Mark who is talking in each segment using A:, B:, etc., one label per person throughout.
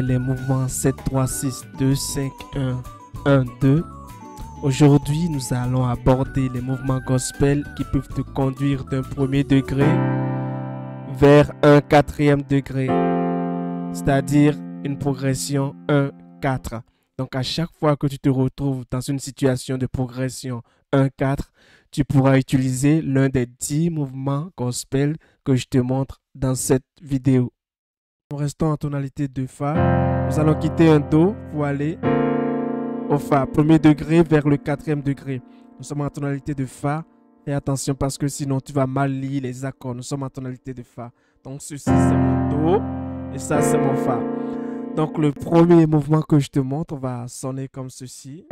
A: les mouvements 7, 3, 6, 2, 5, 1, 1, 2. Aujourd'hui, nous allons aborder les mouvements gospel qui peuvent te conduire d'un premier degré vers un quatrième degré, c'est-à-dire une progression 1-4. Donc, à chaque fois que tu te retrouves dans une situation de progression 1-4, tu pourras utiliser l'un des 10 mouvements gospel que je te montre dans cette vidéo. Nous restons en tonalité de Fa. Nous allons quitter un Do pour aller au Fa. Premier degré vers le quatrième degré. Nous sommes en tonalité de Fa. Fais attention parce que sinon tu vas mal lire les accords. Nous sommes en tonalité de Fa. Donc ceci c'est mon Do et ça c'est mon Fa. Donc le premier mouvement que je te montre va sonner comme ceci.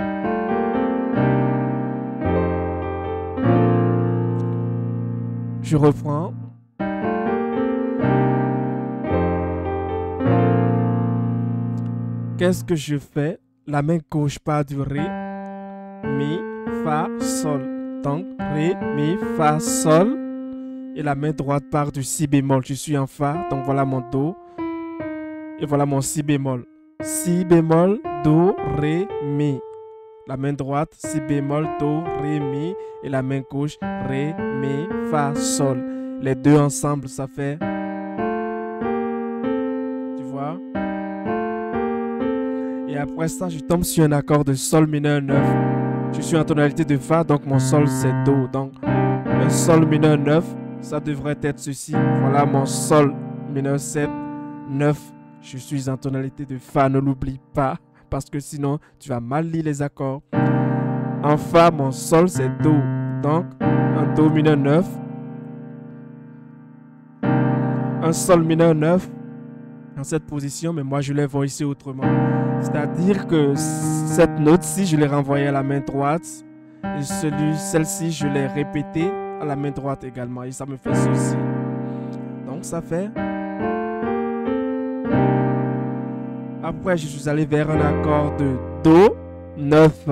A: Je reprends. Qu'est-ce que je fais? La main gauche part du Ré, Mi, Fa, Sol. Donc Ré, Mi, Fa, Sol. Et la main droite part du Si bémol. Je suis en Fa, donc voilà mon Do. Et voilà mon Si bémol. Si bémol, Do, Ré, Mi. La main droite, Si bémol, Do, Ré, Mi. Et la main gauche, Ré, Mi, Fa, Sol. Les deux ensemble, ça fait... Tu vois? Et après ça, je tombe sur un accord de Sol mineur 9. Je suis en tonalité de Fa, donc mon Sol c'est Do. Donc un Sol mineur 9, ça devrait être ceci. Voilà mon Sol mineur 7, 9. Je suis en tonalité de Fa, ne l'oublie pas, parce que sinon tu vas mal lire les accords. En Fa, mon Sol c'est Do. Donc un Do mineur 9. Un Sol mineur 9. Dans cette position, mais moi je l'ai voicé autrement. C'est-à-dire que cette note-ci, je l'ai renvoyée à la main droite. Et celle-ci, je l'ai répétée à la main droite également. Et ça me fait ceci. Donc ça fait... Après, je suis allé vers un accord de Do 9.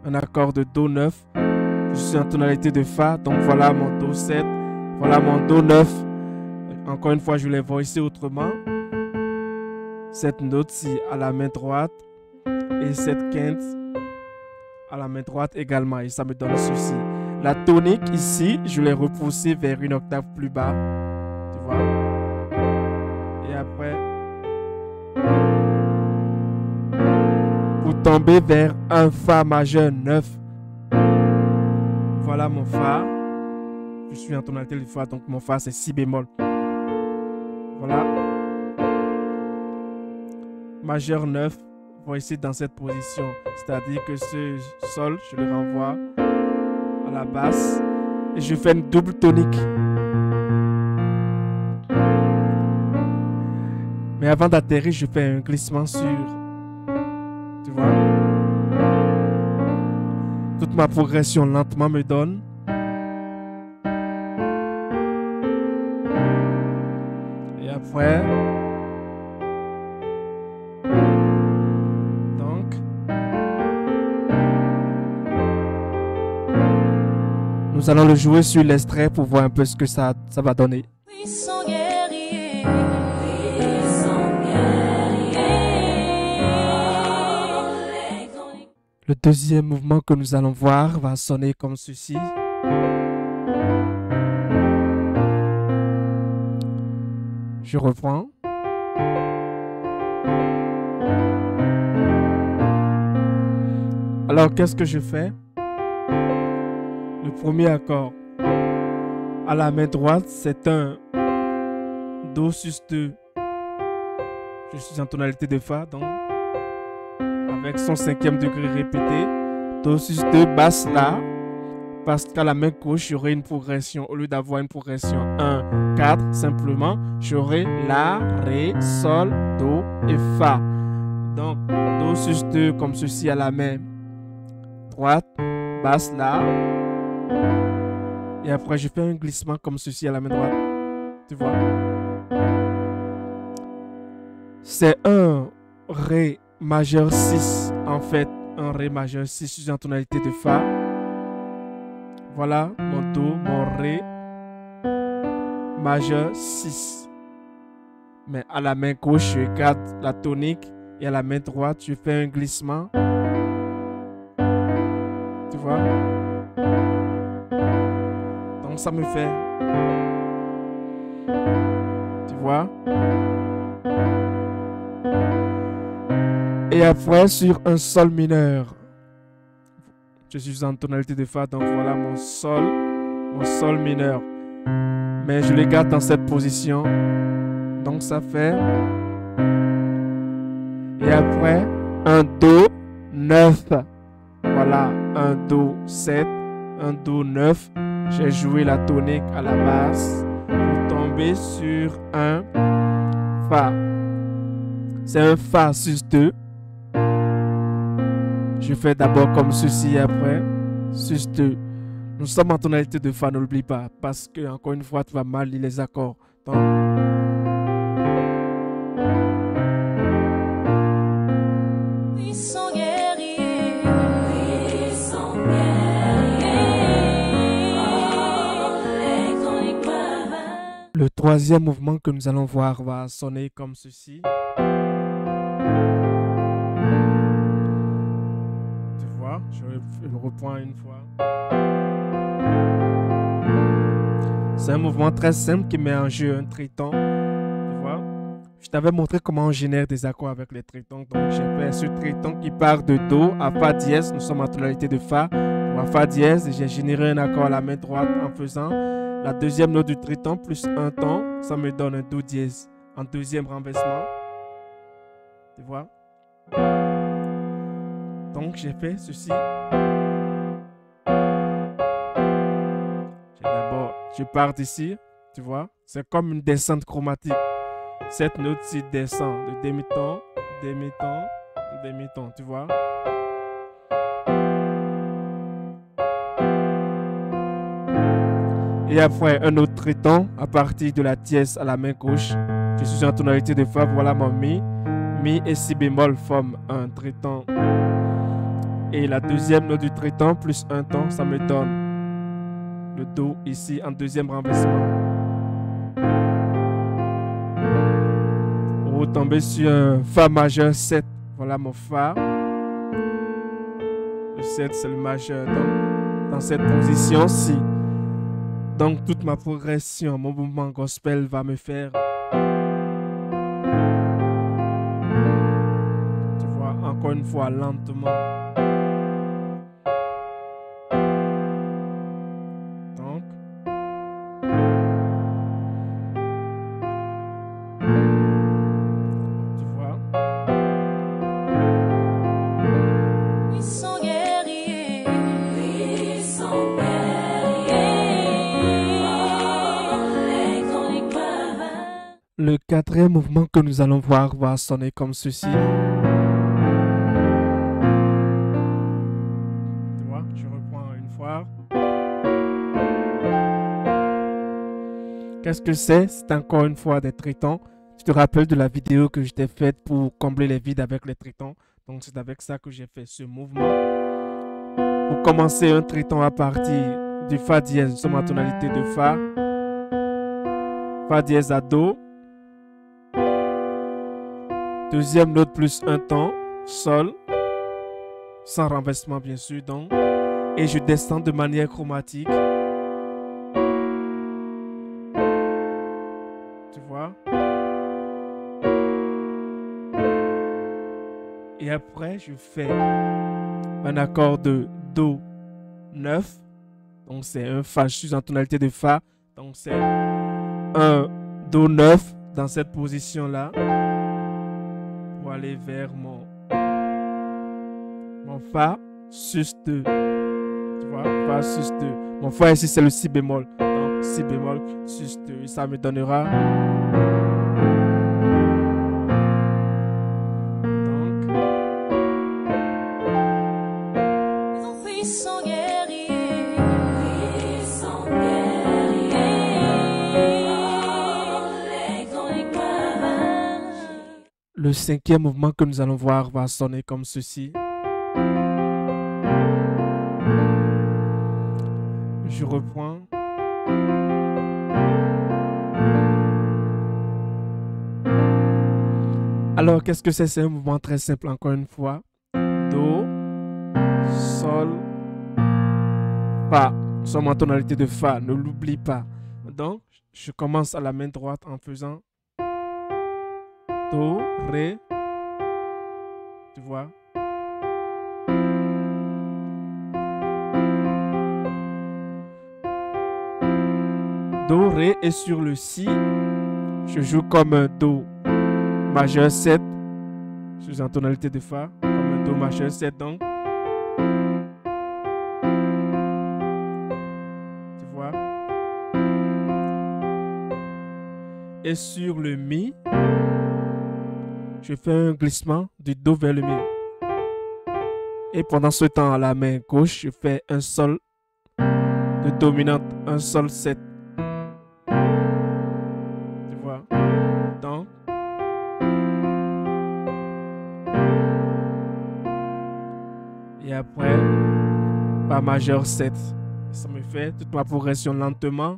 A: Un accord de Do 9. Je suis en tonalité de Fa. Donc voilà mon Do 7. Voilà mon Do 9. Encore une fois, je l'ai voicé autrement. Cette note-ci à la main droite et cette quinte à la main droite également. Et ça me donne ceci. La tonique ici, je l'ai repoussée vers une octave plus bas. Tu vois? Et après, pour tomber vers un Fa majeur 9. Voilà mon Fa. Je suis en tonalité de Fa, donc mon Fa c'est Si bémol. Voilà. Majeur 9, voici dans cette position. C'est-à-dire que ce Sol, je le renvoie à la basse et je fais une double tonique. Mais avant d'atterrir, je fais un glissement sur. Tu vois? Toute ma progression lentement me donne. Et après... Nous allons le jouer sur l'extrait pour voir un peu ce que ça va donner. Le deuxième mouvement que nous allons voir va sonner comme ceci. Je reprends. Alors, qu'est-ce que je fais? Le premier accord à la main droite, c'est un Do sus 2. Je suis en tonalité de Fa, donc avec son cinquième degré répété. Do sus 2, basse La. Parce qu'à la main gauche, j'aurai une progression. Au lieu d'avoir une progression 1, 4, simplement, j'aurai La, Ré, Sol, Do et Fa. Donc, Do sus 2 comme ceci à la main droite, basse La. Et après, je fais un glissement comme ceci à la main droite. Tu vois? C'est un Ré majeur 6. En fait, un Ré majeur 6. Je suis en tonalité de Fa. Voilà mon Do, mon Ré majeur 6. Mais à la main gauche, je garde la tonique et à la main droite, je fais un glissement. Tu vois? Donc ça me fait. Tu vois? Et après, sur un sol mineur, je suis en tonalité de Fa, donc voilà mon sol mineur. Mais je le garde dans cette position. Donc ça fait. Et après, un Do 9. Voilà, un Do 7, un Do 9. J'ai joué la tonique à la basse pour tomber sur un Fa. C'est un Fa sus 2. Je fais d'abord comme ceci, après sus 2. Nous sommes en tonalité de Fa, n'oublie pas, parce que encore une fois, tu vas mal lire les accords. Donc, le troisième mouvement que nous allons voir va sonner comme ceci. Tu vois, je reprends une fois. C'est un mouvement très simple qui met en jeu un triton. Tu vois, je t'avais montré comment on génère des accords avec les tritons. Donc j'ai fait ce triton qui part de Do à Fa dièse. Nous sommes en tonalité de Fa ou à Fa dièse. Et j'ai généré un accord à la main droite en faisant la deuxième note du triton plus un ton. Ça me donne un Do dièse en deuxième renversement. Tu vois? Donc j'ai fait ceci. Je pars d'ici, tu vois, c'est comme une descente chromatique. Cette note-ci descend de demi-ton, demi-ton, demi-ton, tu vois. Et après, un autre triton à partir de la dièse à la main gauche. Je suis en tonalité de Fa, voilà mon Mi. Mi et Si bémol forment un triton. Et la deuxième note du triton plus un ton, ça me donne le Do ici en deuxième renversement. Vous tombez sur un Fa majeur 7. Voilà mon Fa. Le 7 c'est le majeur. Donc dans cette position-ci. Donc toute ma progression, mon mouvement gospel va me faire. Tu vois, encore une fois lentement. Le quatrième mouvement que nous allons voir va sonner comme ceci. Tu vois, je reprends une fois. Qu'est-ce que c'est? C'est encore une fois des tritons. Tu te rappelles de la vidéo que je t'ai faite pour combler les vides avec les tritons. Donc c'est avec ça que j'ai fait ce mouvement. Pour commencer un triton à partir du Fa dièse, nous sommes en tonalité de Fa. Fa dièse à Do. Deuxième note plus un ton, Sol, sans renversement bien sûr donc, et je descends de manière chromatique. Tu vois? Et après je fais un accord de Do 9, donc c'est un Fa, je suis en tonalité de Fa, donc c'est un Do 9 dans cette position là. Pour aller vers mon Fa sus 2. Tu vois, Fa sus 2. Mon Fa ici c'est le Si bémol. Donc Si bémol sus 2. Et ça me donnera. Donc. Le cinquième mouvement que nous allons voir va sonner comme ceci. Je reprends. Alors, qu'est-ce que c'est? C'est un mouvement très simple, encore une fois. Do, Sol, Fa. Nous sommes en tonalité de Fa, ne l'oublie pas. Donc, je commence à la main droite en faisant Do, Ré. Tu vois? Do, Ré, et sur le Si, je joue comme un Do majeur 7. Je suis en tonalité de Fa, comme un Do majeur 7 donc. Tu vois? Et sur le Mi, je fais un glissement du Do vers le Mi. Et pendant ce temps, à la main gauche, je fais un Sol de dominante, un Sol 7. Tu vois? Donc, et après, Fa majeur 7. Ça me fait toute ma progression lentement.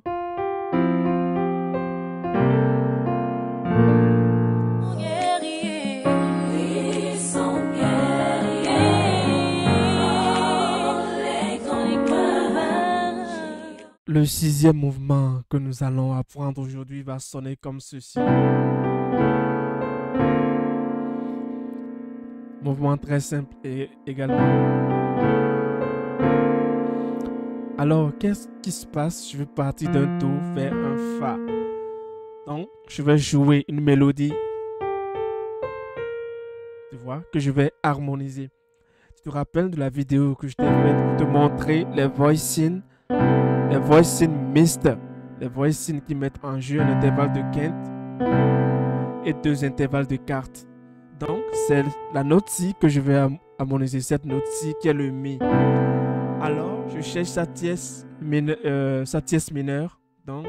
A: Le sixième mouvement que nous allons apprendre aujourd'hui va sonner comme ceci. Mouvement très simple et également. Alors, qu'est-ce qui se passe? Je vais partir d'un Do vers un Fa. Donc, je vais jouer une mélodie. Tu vois, que je vais harmoniser. Tu te rappelles de la vidéo que je t'ai faite pour te montrer les voicings mixtes, les voicings qui mettent en jeu un intervalle de quinte et deux intervalles de quarte. Donc, c'est la note Si que je vais harmoniser, cette note Si qui est le Mi. Alors, je cherche sa tierce mineure. Donc,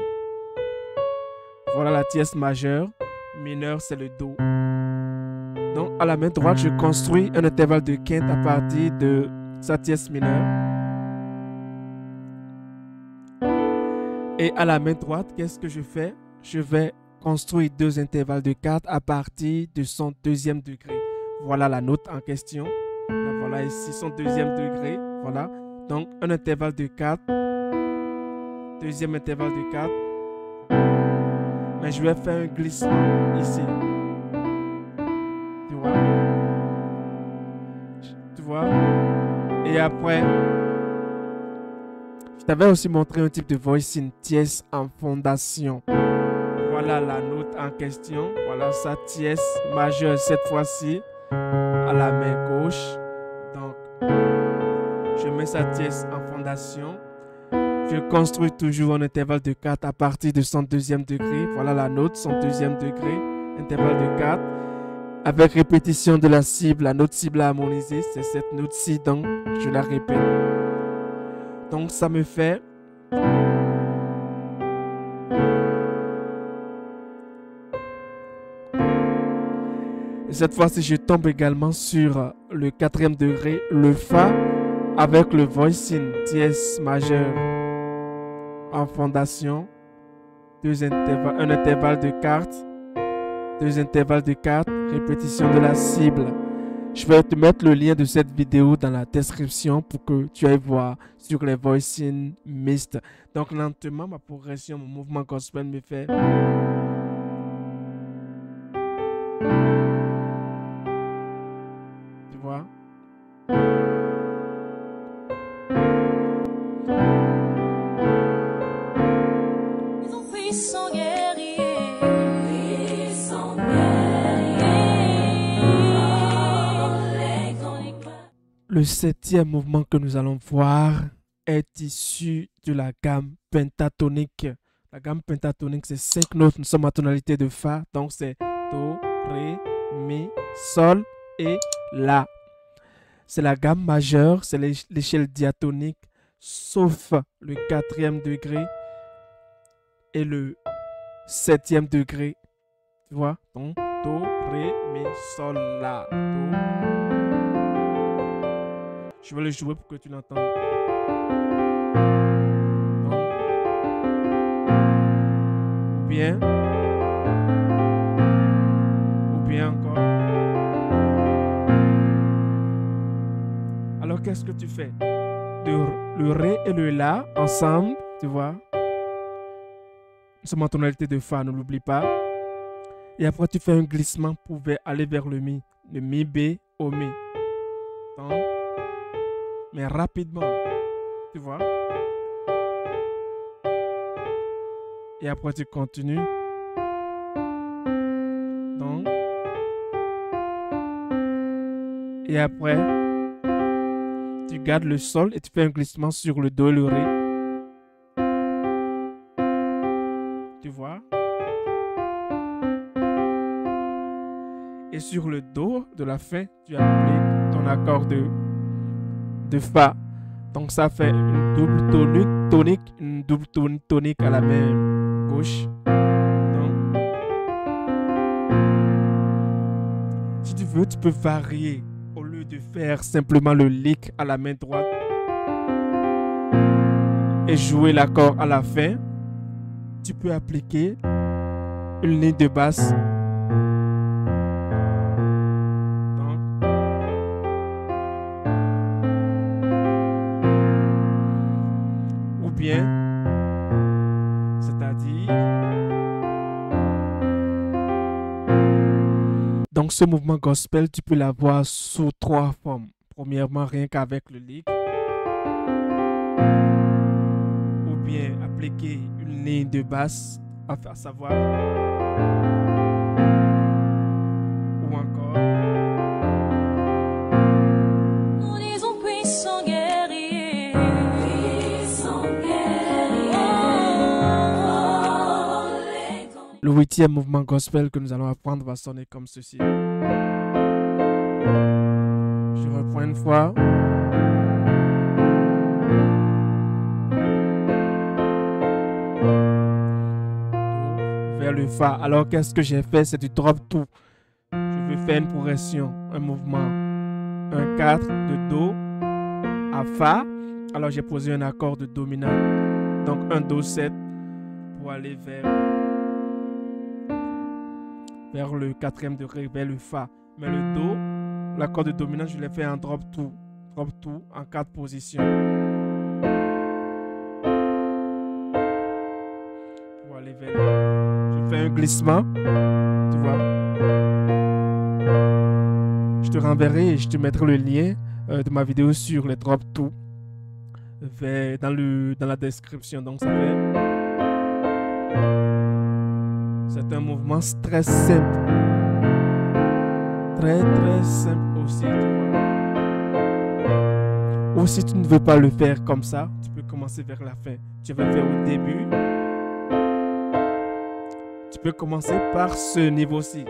A: voilà la tierce majeure. Mineure, c'est le Do. Donc, à la main droite, je construis un intervalle de quinte à partir de sa tierce mineure. Et à la main droite, qu'est-ce que je fais? Je vais construire deux intervalles de quarte à partir de son deuxième degré. Voilà la note en question. Voilà ici son deuxième degré. Voilà. Donc, un intervalle de 4. Deuxième intervalle de 4. Mais je vais faire un glissement ici. Tu vois? Tu vois? Et après, je t'avais aussi montré un type de voicing tierce en fondation. Voilà la note en question. Voilà sa tierce majeure cette fois-ci à la main gauche. Donc, je mets sa tierce en fondation. Je construis toujours un intervalle de 4 à partir de son deuxième degré. Voilà la note, son deuxième degré. Intervalle de 4. Avec répétition de la cible, la note cible à harmoniser, c'est cette note-ci, donc je la répète. Donc ça me fait... Et cette fois-ci, je tombe également sur le quatrième degré, le Fa, avec le voicing tierce majeur en fondation, un intervalle de quarte, deux intervalles de quarte, répétition de la cible. Je vais te mettre le lien de cette vidéo dans la description pour que tu ailles voir sur les voicings mixtes. Donc lentement, ma progression, mon mouvement gospel me fait... Tu vois? Le septième mouvement que nous allons voir est issu de la gamme pentatonique. La gamme pentatonique, c'est 5 notes. Nous sommes en tonalité de Fa. Donc, c'est Do, Ré, Mi, Sol et La. C'est la gamme majeure. C'est l'échelle diatonique, sauf le quatrième degré et le septième degré. Tu vois? Donc, Do, Ré, Mi, Sol, La. Do. Je vais le jouer pour que tu l'entendes. Ou bien encore. qu'est-ce que tu fais? Le Ré et le La ensemble, tu vois. Nous sommes en tonalité de Fa, ne l'oublie pas. Et après, tu fais un glissement pour aller vers le Mi. Le Mi, B, au Mi. Donc, mais rapidement, tu vois. Et après, tu continues. Donc, et après, tu gardes le Sol et tu fais un glissement sur le Do et le Ré. Tu vois. Et sur le Do de la fin, tu appliques ton accord de Fa. Donc ça fait une double tonique, une double tonique à la main gauche. Donc, si tu veux, tu peux varier. Au lieu de faire simplement le lick à la main droite et jouer l'accord à la fin, tu peux appliquer une ligne de basse. C'est-à-dire, donc ce mouvement gospel, tu peux l'avoir sous 3 formes. Premièrement, rien qu'avec le lick, ou bien appliquer une ligne de basse, à savoir, ou encore,
B: nous disons puissant guerrier.
A: Le 8e mouvement gospel que nous allons apprendre va sonner comme ceci. Je reprends une fois. Vers le Fa. Alors qu'est-ce que j'ai fait? C'est du drop tout. Je vais faire une progression, un mouvement. Un 4 de Do à Fa. Alors j'ai posé un accord de dominant. Donc un Do 7 pour aller vers le 4e degré, vers le Fa. Mais le Do, l'accord de dominant, je l'ai fait en drop tout en 4 positions. Pour aller vers je fais un glissement, tu vois. Je te renverrai et je te mettrai le lien de ma vidéo sur les drop tout dans la description. Donc ça fait, c'est un mouvement très simple, très simple aussi, tu vois. Ou si tu ne veux pas le faire comme ça, tu peux commencer vers la fin. Tu vas faire au début. Tu peux commencer par ce niveau-ci.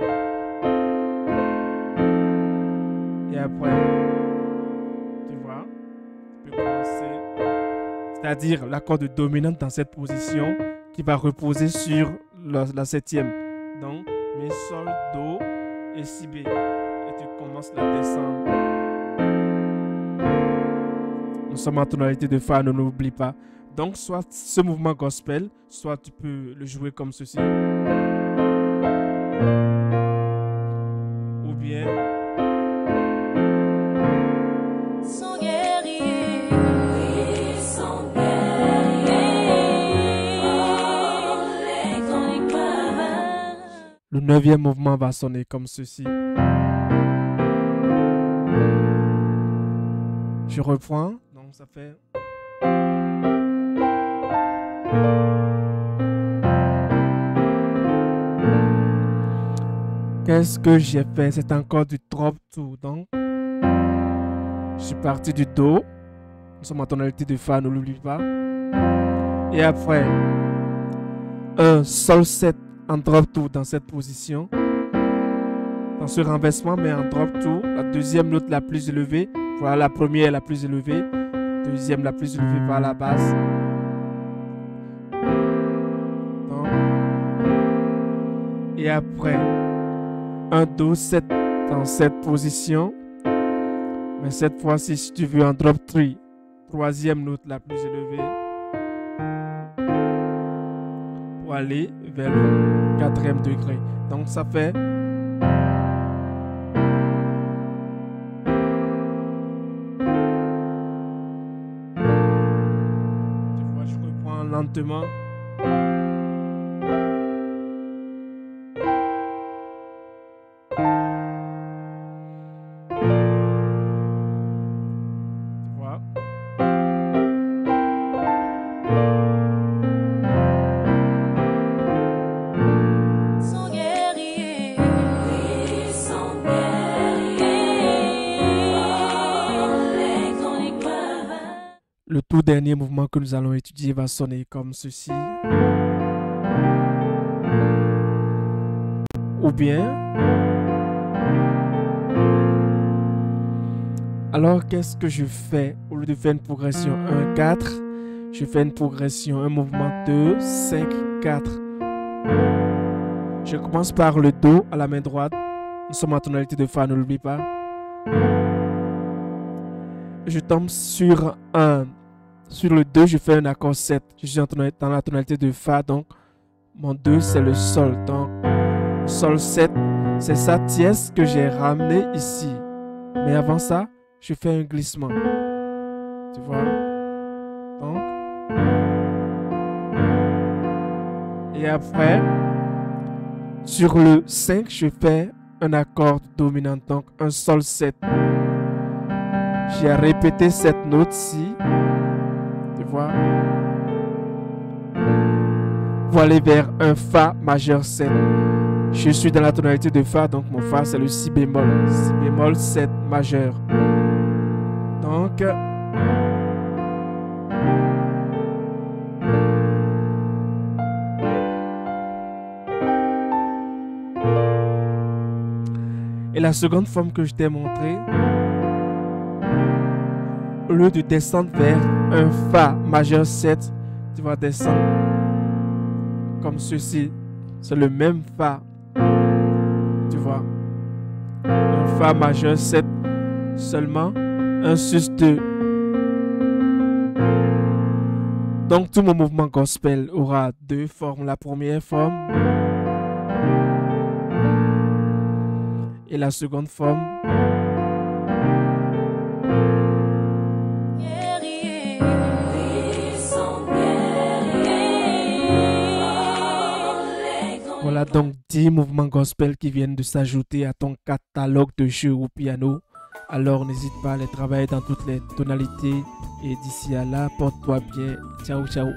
A: Et après, tu vois, tu peux commencer, c'est-à-dire l'accord de dominante dans cette position qui va reposer sur la 7e. Donc, Mi, Sol, Do et Si, B. Et tu commences la descente. Nous sommes en tonalité de Fa, ne l'oublie pas. Donc, soit ce mouvement gospel, soit tu peux le jouer comme ceci. Ou bien
B: Sans guerrier, sans guerrier.
A: le 9e mouvement va sonner comme ceci. Je reprends, donc ça fait. Qu'est-ce que j'ai fait? C'est encore du drop tout. Donc, je suis parti du Do. Nous sommes en tonalité de Fa, ne l'oublie pas. Et après, un Sol 7 en drop tout dans cette position. Dans ce renversement, mais en drop tout. La deuxième note la plus élevée. Voilà, la première la plus élevée. Deuxième la plus élevée par la basse. Donc, et après, un Do 7 dans cette position. Mais cette fois-ci, si tu veux en drop 3, troisième note la plus élevée. Pour aller vers le 4e degré. Donc ça fait. lentement. Tu vois?
B: Sans guerrier, oui, sans guerrier, ton éclat.
A: Le tout dernier mouvement que nous allons étudier va sonner comme ceci. Ou bien, alors qu'est-ce que je fais? Au lieu de faire une progression 1, 4, je fais une progression, un mouvement 2, 5, 4. Je commence par le Do à la main droite. Nous sommes en tonalité de Fa, ne l'oublie pas. Je tombe sur le 2, je fais un accord 7. Je suis dans la tonalité de Fa, donc mon 2 c'est le Sol. Donc Sol 7, c'est sa tierce que j'ai ramené ici. Mais avant ça, je fais un glissement. Tu vois? Donc, et après, sur le 5, je fais un accord dominant, donc un Sol 7. J'ai répété cette note-ci. Tu vois? Pour aller vers un Fa majeur 7. Je suis dans la tonalité de Fa, donc mon Fa c'est le Si bémol. Si bémol 7 majeur. Donc, et la seconde forme que je t'ai montrée, au lieu de descendre vers un Fa majeur 7, tu vas descendre comme ceci. C'est le même Fa. Tu vois? Un Fa majeur 7 seulement, un sus 2. Donc tout mon mouvement gospel aura deux formes. La première forme et la seconde forme.
B: Guerrier, oui, sans guerrier.
A: Voilà donc 10 mouvements gospel qui viennent de s'ajouter à ton catalogue de jeux au piano. Alors n'hésite pas à les travailler dans toutes les tonalités. Et d'ici à là, porte-toi bien. Ciao, ciao.